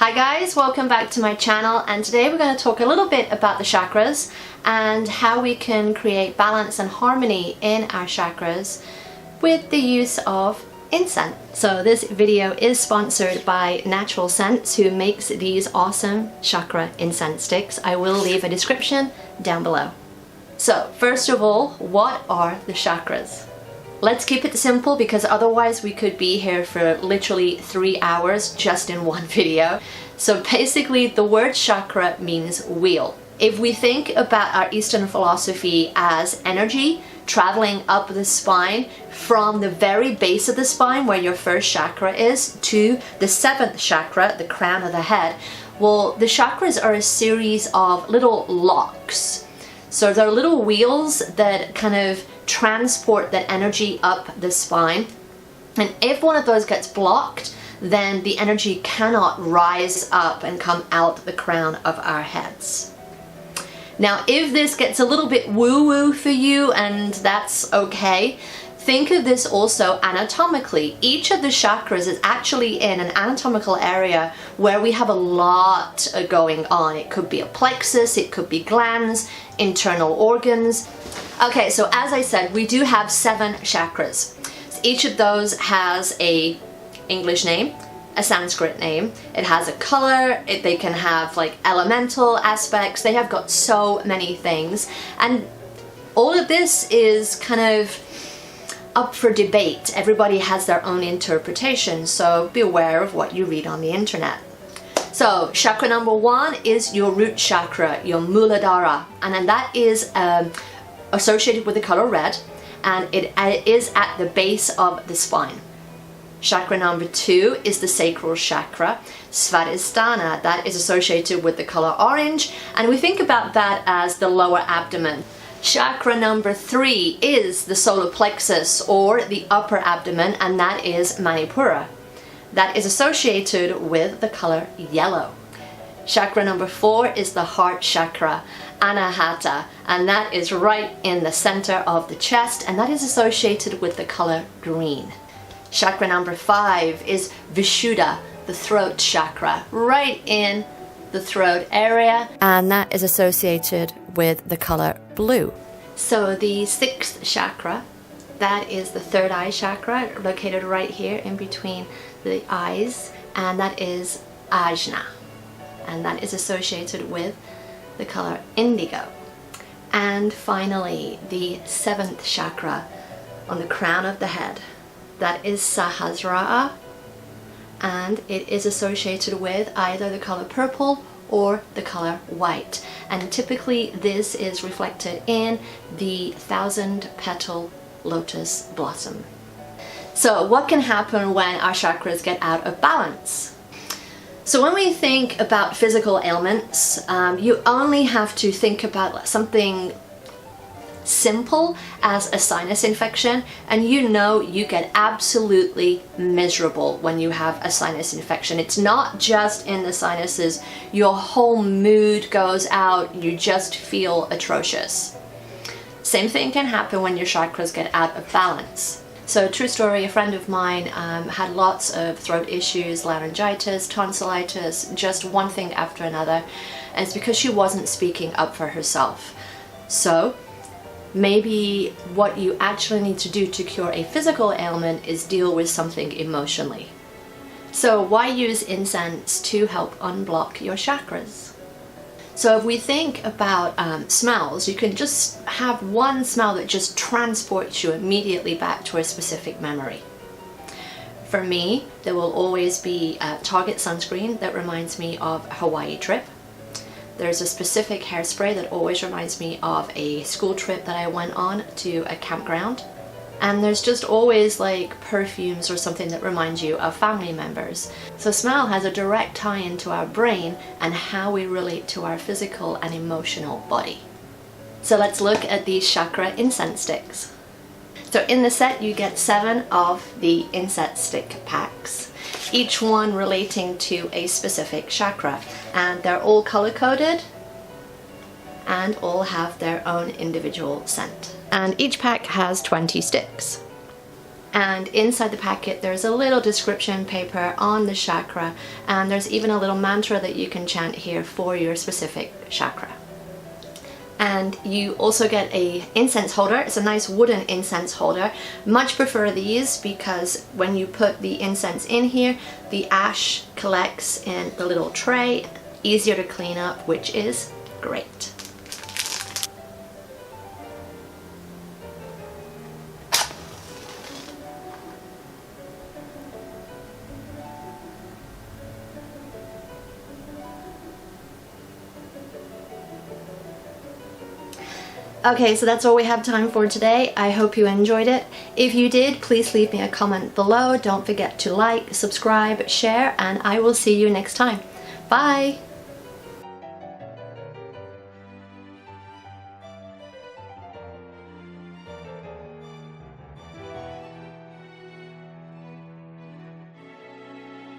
Hi guys, welcome back to my channel, and today we're going to talk a little bit about the chakras and how we can create balance and harmony in our chakras with the use of incense. So this video is sponsored by Natural Scents, who makes these awesome chakra incense sticks. I will leave a description down below. So first of all, what are the chakras? Let's keep it simple because otherwise we could be here for literally 3 hours just in one video. So basically the word chakra means wheel. If we think about our Eastern philosophy as energy traveling up the spine from the very base of the spine where your first chakra is to the 7th chakra, the crown of the head, well, the chakras are a series of little locks. So they're little wheels that kind of transport that energy up the spine, and if one of those gets blocked, then the energy cannot rise up and come out the crown of our heads. Now, if this gets a little bit woo-woo for you, and that's okay, think of this also anatomically. Each of the chakras is actually in an anatomical area where we have a lot going on. It could be a plexus, it could be glands, internal organs. Okay, so as I said, we do have 7 chakras. Each of those has a English name, a Sanskrit name. It has a color. They can have like elemental aspects. They have got so many things. And all of this is kind of up for debate. Everybody has their own interpretation, so be aware of what you read on the internet. So chakra number 1 is your root chakra, your Muladhara, and then that is associated with the color red, and it is at the base of the spine. Chakra number 2 is the Sacral Chakra, Svadhisthana, that is associated with the color orange, and we think about that as the lower abdomen. Chakra number 3 is the solar plexus, or the upper abdomen, and that is Manipura. That is associated with the color yellow. Chakra number 4 is the Heart Chakra, Anahata, and that is right in the center of the chest, and that is associated with the color green. Chakra number 5 is Vishuddha, the throat chakra, right in the throat area, and that is associated with the color blue. So the 6th chakra, that is the third eye chakra, located right here in between the eyes, and that is Ajna, and that is associated with the color indigo. And finally, the 7th chakra on the crown of the head, that is Sahasrara, and it is associated with either the color purple or the color white, and typically this is reflected in the 1000-petal lotus blossom. So what can happen when our chakras get out of balance? So when we think about physical ailments, you only have to think about something simple as a sinus infection, and you know you get absolutely miserable when you have a sinus infection. It's not just in the sinuses, your whole mood goes out, you just feel atrocious. Same thing can happen when your chakras get out of balance. So true story, a friend of mine had lots of throat issues, laryngitis, tonsillitis, just one thing after another, and it's because she wasn't speaking up for herself. So maybe what you actually need to do to cure a physical ailment is deal with something emotionally. So why use incense to help unblock your chakras? So if we think about smells, you can just have one smell that just transports you immediately back to a specific memory. For me, there will always be a Target sunscreen that reminds me of a Hawaii trip. There's a specific hairspray that always reminds me of a school trip that I went on to a campground. And there's just always like perfumes or something that reminds you of family members. So smell has a direct tie into our brain and how we relate to our physical and emotional body. So let's look at these chakra incense sticks. So in the set you get 7 of the incense stick packs, each one relating to a specific chakra, and they're all color coded and all have their own individual scent. And each pack has 20 sticks. And inside the packet there's a little description paper on the chakra, and there's even a little mantra that you can chant here for your specific chakra. And you also get a incense holder. It's a nice wooden incense holder. Much prefer these because when you put the incense in here, the ash collects in the little tray, easier to clean up, which is great. Okay, so that's all we have time for today. I hope you enjoyed it. If you did, please leave me a comment below. Don't forget to like, subscribe, share, and I will see you next time. Bye!